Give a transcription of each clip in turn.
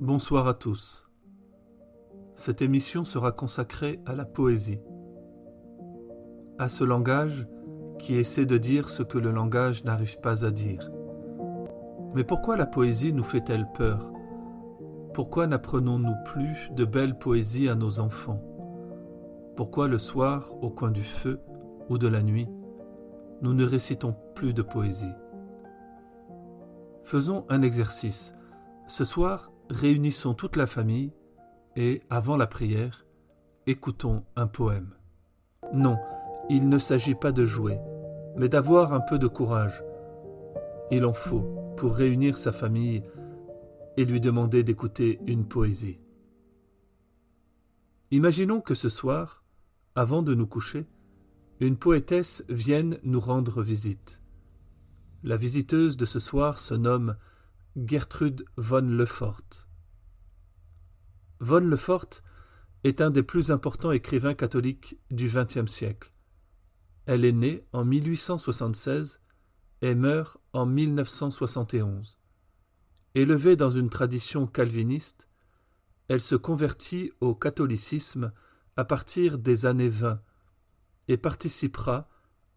Bonsoir à tous. Cette émission sera consacrée à la poésie, à ce langage qui essaie de dire ce que le langage n'arrive pas à dire. Mais pourquoi la poésie nous fait-elle peur ? Pourquoi n'apprenons-nous plus de belles poésies à nos enfants ? Pourquoi le soir, au coin du feu ou de la nuit, nous ne récitons plus de poésie ? Faisons un exercice. Ce soir, réunissons toute la famille et, avant la prière, écoutons un poème. Non, il ne s'agit pas de jouer, mais d'avoir un peu de courage. Il en faut pour réunir sa famille et lui demander d'écouter une poésie. Imaginons que ce soir, avant de nous coucher, une poétesse vienne nous rendre visite. La visiteuse de ce soir se nomme Gertrude von Lefort. Von Lefort est un des plus importants écrivains catholiques du XXe siècle. Elle est née en 1876 et meurt en 1971. Élevée dans une tradition calviniste, elle se convertit au catholicisme à partir des années 20 et participera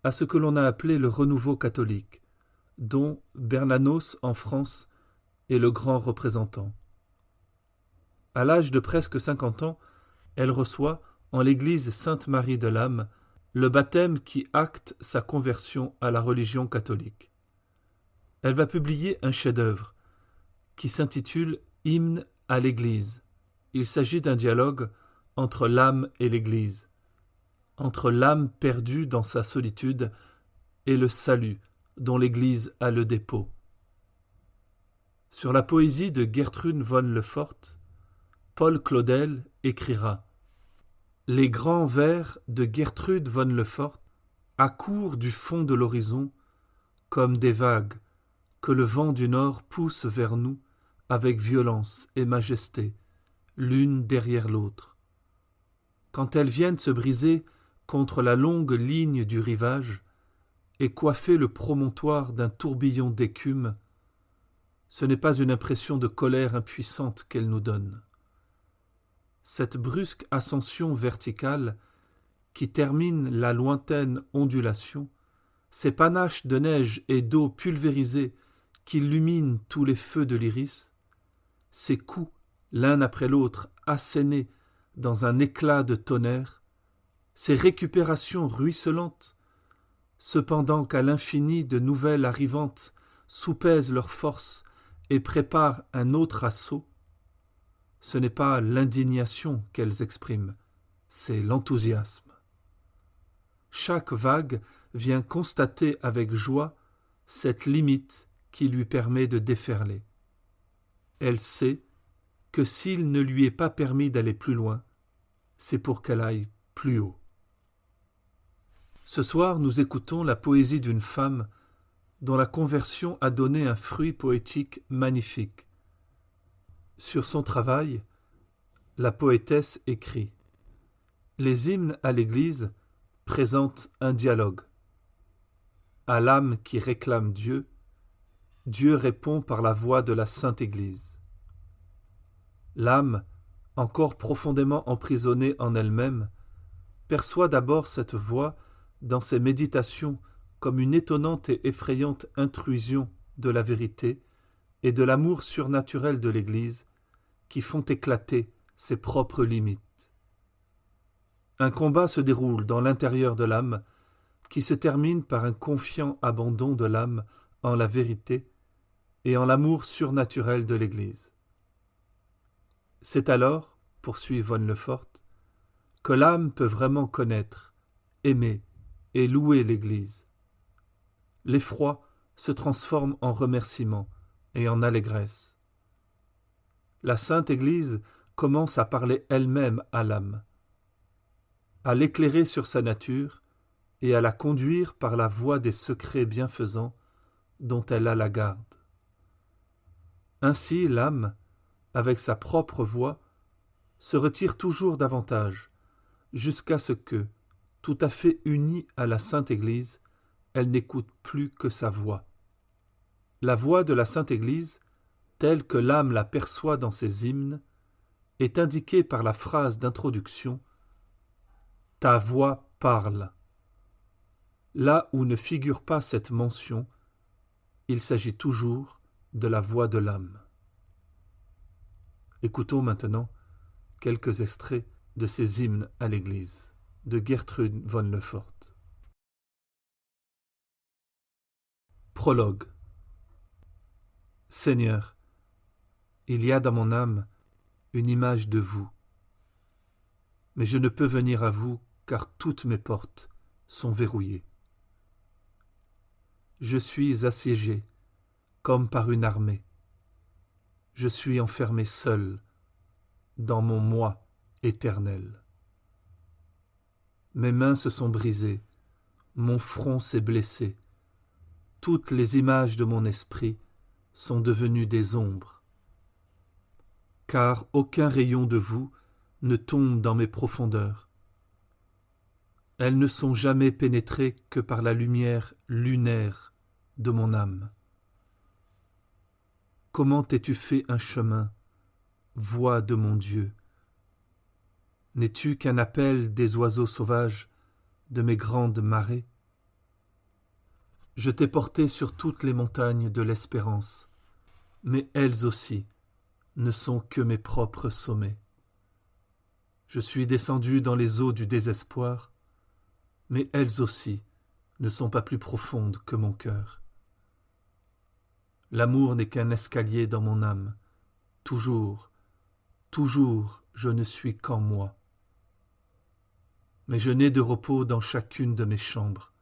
à ce que l'on a appelé le renouveau catholique, dont Bernanos en France est le grand représentant. À l'âge de presque 50 ans, elle reçoit, en l'église Sainte-Marie de l'Âme, le baptême qui acte sa conversion à la religion catholique. Elle va publier un chef-d'œuvre qui s'intitule « Hymne à l'Église ». Il s'agit d'un dialogue entre l'âme et l'Église, entre l'âme perdue dans sa solitude et le salut dont l'Église a le dépôt. Sur la poésie de Gertrude von Lefort, Paul Claudel écrira « Les grands vers de Gertrude von Lefort accourent du fond de l'horizon comme des vagues que le vent du nord pousse vers nous avec violence et majesté, l'une derrière l'autre. Quand elles viennent se briser contre la longue ligne du rivage et coiffer le promontoire d'un tourbillon d'écume, ce n'est pas une impression de colère impuissante qu'elle nous donne. Cette brusque ascension verticale qui termine la lointaine ondulation, ces panaches de neige et d'eau pulvérisée qui illuminent tous les feux de l'iris, ces coups, l'un après l'autre, assénés dans un éclat de tonnerre, ces récupérations ruisselantes, cependant qu'à l'infini de nouvelles arrivantes soupèsent leurs forces et préparent un autre assaut, ce n'est pas l'indignation qu'elles expriment, c'est l'enthousiasme. Chaque vague vient constater avec joie cette limite qui lui permet de déferler. Elle sait que s'il ne lui est pas permis d'aller plus loin, c'est pour qu'elle aille plus haut. Ce soir, nous écoutons la poésie d'une femme dont la conversion a donné un fruit poétique magnifique. Sur son travail, la poétesse écrit « Les hymnes à l'Église présentent un dialogue. À l'âme qui réclame Dieu, Dieu répond par la voix de la Sainte Église. L'âme, encore profondément emprisonnée en elle-même, perçoit d'abord cette voix dans ses méditations comme une étonnante et effrayante intrusion de la vérité et de l'amour surnaturel de l'Église qui font éclater ses propres limites. Un combat se déroule dans l'intérieur de l'âme qui se termine par un confiant abandon de l'âme en la vérité et en l'amour surnaturel de l'Église. C'est alors, poursuit von Lefort, que l'âme peut vraiment connaître, aimer et louer l'Église. L'effroi se transforme en remerciement et en allégresse. La Sainte Église commence à parler elle-même à l'âme, à l'éclairer sur sa nature et à la conduire par la voie des secrets bienfaisants dont elle a la garde. Ainsi l'âme, avec sa propre voix, se retire toujours davantage, jusqu'à ce que, tout à fait unie à la Sainte Église, elle n'écoute plus que sa voix. La voix de la Sainte Église, telle que l'âme la perçoit dans ses hymnes, est indiquée par la phrase d'introduction « Ta voix parle ». Là où ne figure pas cette mention, il s'agit toujours de la voix de l'âme. Écoutons maintenant quelques extraits de ces hymnes à l'Église, de Gertrude von Lefort. Prologue. Seigneur, il y a dans mon âme une image de vous, mais je ne peux venir à vous car toutes mes portes sont verrouillées. Je suis assiégé comme par une armée. Je suis enfermé seul dans mon moi éternel. Mes mains se sont brisées, mon front s'est blessé, toutes les images de mon esprit sont devenues des ombres. Car aucun rayon de vous ne tombe dans mes profondeurs. Elles ne sont jamais pénétrées que par la lumière lunaire de mon âme. Comment t'es-tu fait un chemin, voix de mon Dieu? N'es-tu qu'un appel des oiseaux sauvages de mes grandes marées? Je t'ai porté sur toutes les montagnes de l'espérance, mais elles aussi ne sont que mes propres sommets. Je suis descendu dans les eaux du désespoir, mais elles aussi ne sont pas plus profondes que mon cœur. L'amour n'est qu'un escalier dans mon âme. Toujours, toujours, je ne suis qu'en moi. Mais je n'ai de repos dans chacune de mes chambres.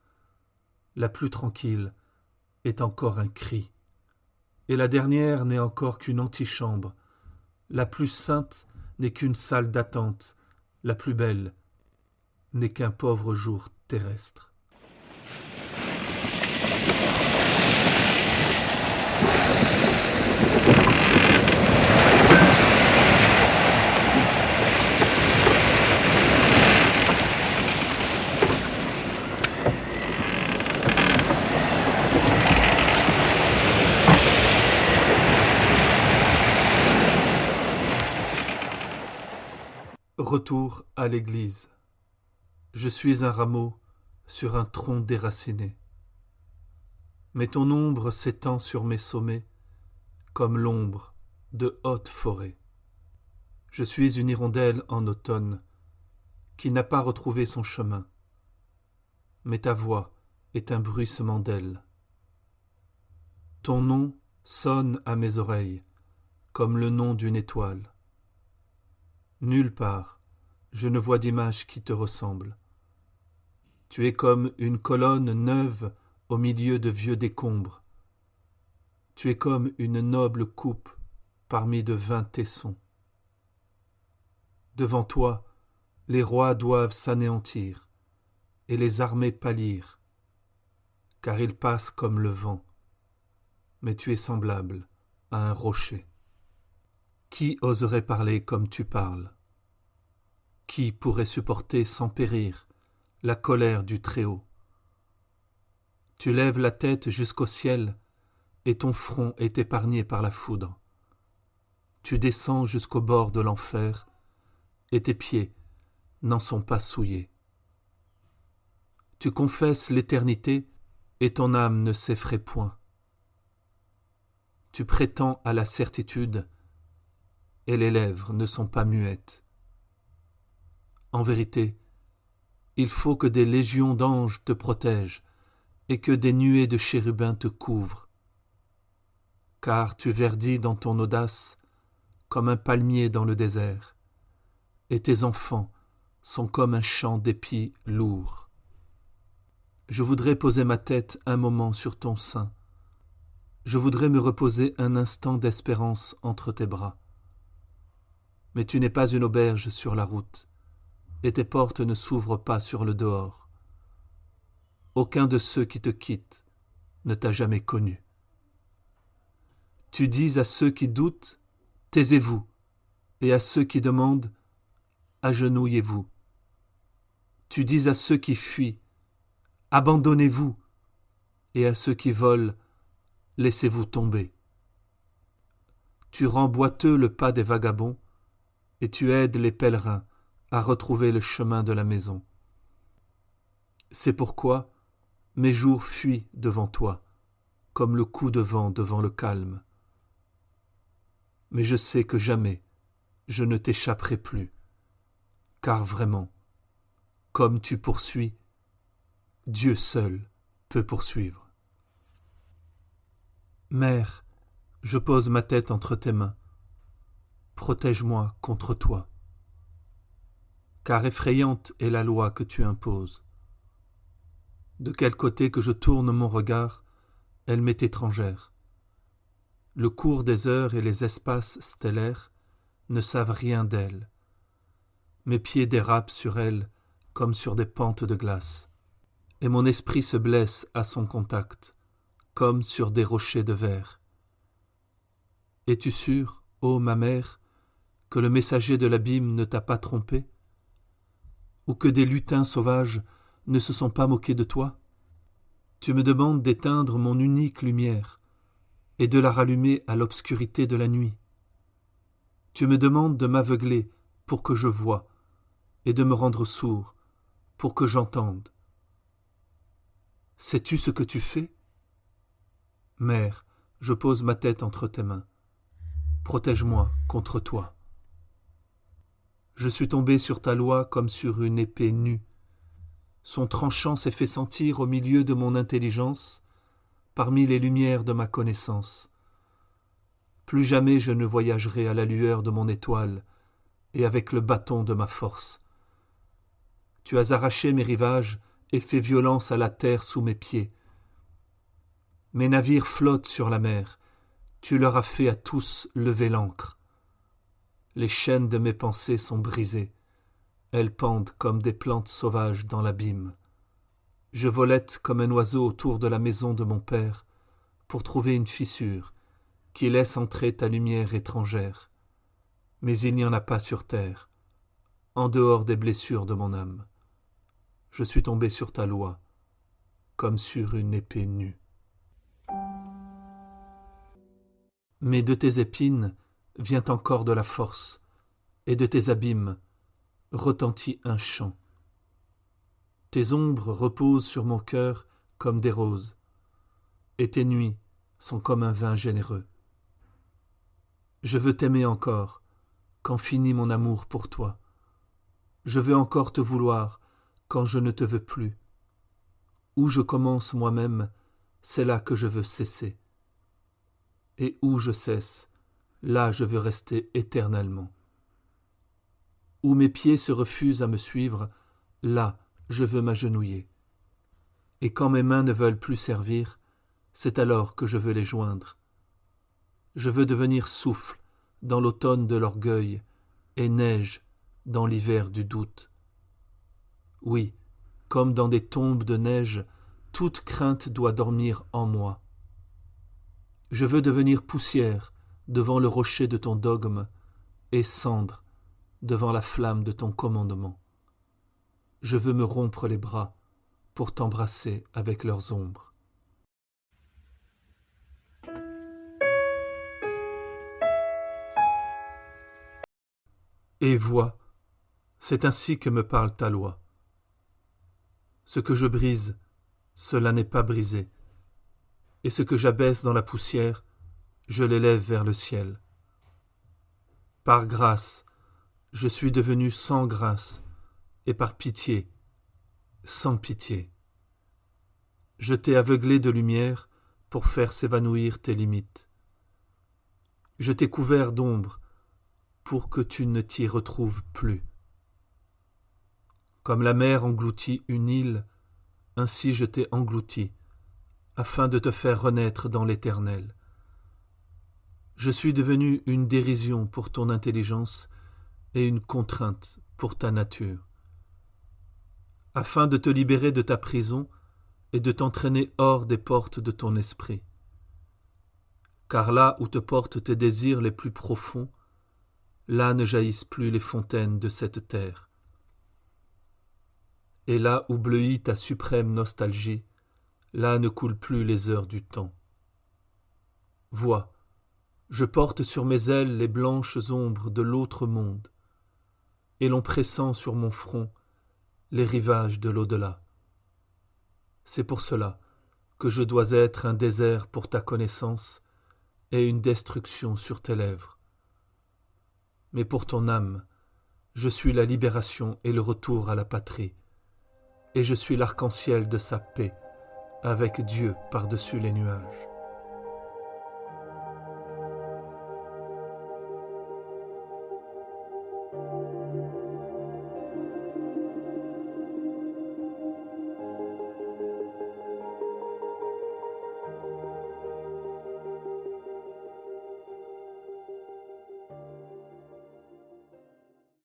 La plus tranquille est encore un cri, et la dernière n'est encore qu'une antichambre. La plus sainte n'est qu'une salle d'attente, la plus belle n'est qu'un pauvre jour terrestre. Retour à l'église. Je suis un rameau sur un tronc déraciné. Mais ton ombre s'étend sur mes sommets comme l'ombre de hautes forêts. Je suis une hirondelle en automne qui n'a pas retrouvé son chemin. Mais ta voix est un bruissement d'ailes. Ton nom sonne à mes oreilles comme le nom d'une étoile. Nulle part, je ne vois d'image qui te ressemble. Tu es comme une colonne neuve au milieu de vieux décombres. Tu es comme une noble coupe parmi de vains tessons. Devant toi, les rois doivent s'anéantir et les armées pâlir, car ils passent comme le vent, mais tu es semblable à un rocher. Qui oserait parler comme tu parles? Qui pourrait supporter sans périr la colère du Très-Haut? Tu lèves la tête jusqu'au ciel et ton front est épargné par la foudre. Tu descends jusqu'au bord de l'enfer et tes pieds n'en sont pas souillés. Tu confesses l'éternité et ton âme ne s'effraie point. Tu prétends à la certitude et les lèvres ne sont pas muettes. En vérité, il faut que des légions d'anges te protègent et que des nuées de chérubins te couvrent. Car tu verdis dans ton audace comme un palmier dans le désert, et tes enfants sont comme un champ d'épis lourds. Je voudrais poser ma tête un moment sur ton sein. Je voudrais me reposer un instant d'espérance entre tes bras. Mais tu n'es pas une auberge sur la route, et tes portes ne s'ouvrent pas sur le dehors. Aucun de ceux qui te quittent ne t'a jamais connu. Tu dis à ceux qui doutent, taisez-vous, et à ceux qui demandent, agenouillez-vous. Tu dis à ceux qui fuient, abandonnez-vous, et à ceux qui volent, laissez-vous tomber. Tu rends boiteux le pas des vagabonds, et tu aides les pèlerins à retrouver le chemin de la maison. C'est pourquoi mes jours fuient devant toi, comme le coup de vent devant le calme. Mais je sais que jamais je ne t'échapperai plus, car vraiment, comme tu poursuis, Dieu seul peut poursuivre. Mère, je pose ma tête entre tes mains. Protège-moi contre toi. Car effrayante est la loi que tu imposes. De quel côté que je tourne mon regard, elle m'est étrangère. Le cours des heures et les espaces stellaires ne savent rien d'elle. Mes pieds dérapent sur elle comme sur des pentes de glace, et mon esprit se blesse à son contact, comme sur des rochers de verre. Es-tu sûre, ô ma mère, que le messager de l'abîme ne t'a pas trompé? Ou que des lutins sauvages ne se sont pas moqués de toi? Tu me demandes d'éteindre mon unique lumière et de la rallumer à l'obscurité de la nuit. Tu me demandes de m'aveugler pour que je voie et de me rendre sourd pour que j'entende. Sais-tu ce que tu fais? Mère, je pose ma tête entre tes mains. Protège-moi contre toi. Je suis tombé sur ta loi comme sur une épée nue. Son tranchant s'est fait sentir au milieu de mon intelligence, parmi les lumières de ma connaissance. Plus jamais je ne voyagerai à la lueur de mon étoile et avec le bâton de ma force. Tu as arraché mes rivages et fait violence à la terre sous mes pieds. Mes navires flottent sur la mer, tu leur as fait à tous lever l'ancre. Les chaînes de mes pensées sont brisées, elles pendent comme des plantes sauvages dans l'abîme. Je volette comme un oiseau autour de la maison de mon père pour trouver une fissure qui laisse entrer ta lumière étrangère. Mais il n'y en a pas sur terre, en dehors des blessures de mon âme. Je suis tombé sur ta loi, comme sur une épée nue. Mais de tes épines vient encore de la force, et de tes abîmes retentit un chant. Tes ombres reposent sur mon cœur comme des roses, et tes nuits sont comme un vin généreux. Je veux t'aimer encore, quand finit mon amour pour toi. Je veux encore te vouloir, quand je ne te veux plus. Où je commence moi-même, c'est là que je veux cesser. Et où je cesse, là je veux rester éternellement. Où mes pieds se refusent à me suivre, là je veux m'agenouiller. Et quand mes mains ne veulent plus servir, c'est alors que je veux les joindre. Je veux devenir souffle dans l'automne de l'orgueil et neige dans l'hiver du doute. Oui, comme dans des tombes de neige, toute crainte doit dormir en moi. Je veux devenir poussière devant le rocher de ton dogme et cendre devant la flamme de ton commandement. Je veux me rompre les bras pour t'embrasser avec leurs ombres. Et vois, c'est ainsi que me parle ta loi. Ce que je brise, cela n'est pas brisé, et ce que j'abaisse dans la poussière, je l'élève vers le ciel. Par grâce, je suis devenu sans grâce, et par pitié, sans pitié. Je t'ai aveuglé de lumière pour faire s'évanouir tes limites. Je t'ai couvert d'ombre pour que tu ne t'y retrouves plus. Comme la mer engloutit une île, ainsi je t'ai englouti, afin de te faire renaître dans l'éternel. Je suis devenu une dérision pour ton intelligence et une contrainte pour ta nature. Afin de te libérer de ta prison et de t'entraîner hors des portes de ton esprit. Car là où te portent tes désirs les plus profonds, là ne jaillissent plus les fontaines de cette terre. Et là où bleuit ta suprême nostalgie, là ne coulent plus les heures du temps. Vois, je porte sur mes ailes les blanches ombres de l'autre monde, et l'on pressent sur mon front les rivages de l'au-delà. C'est pour cela que je dois être un désert pour ta connaissance et une destruction sur tes lèvres. Mais pour ton âme, je suis la libération et le retour à la patrie, et je suis l'arc-en-ciel de sa paix, avec Dieu par-dessus les nuages.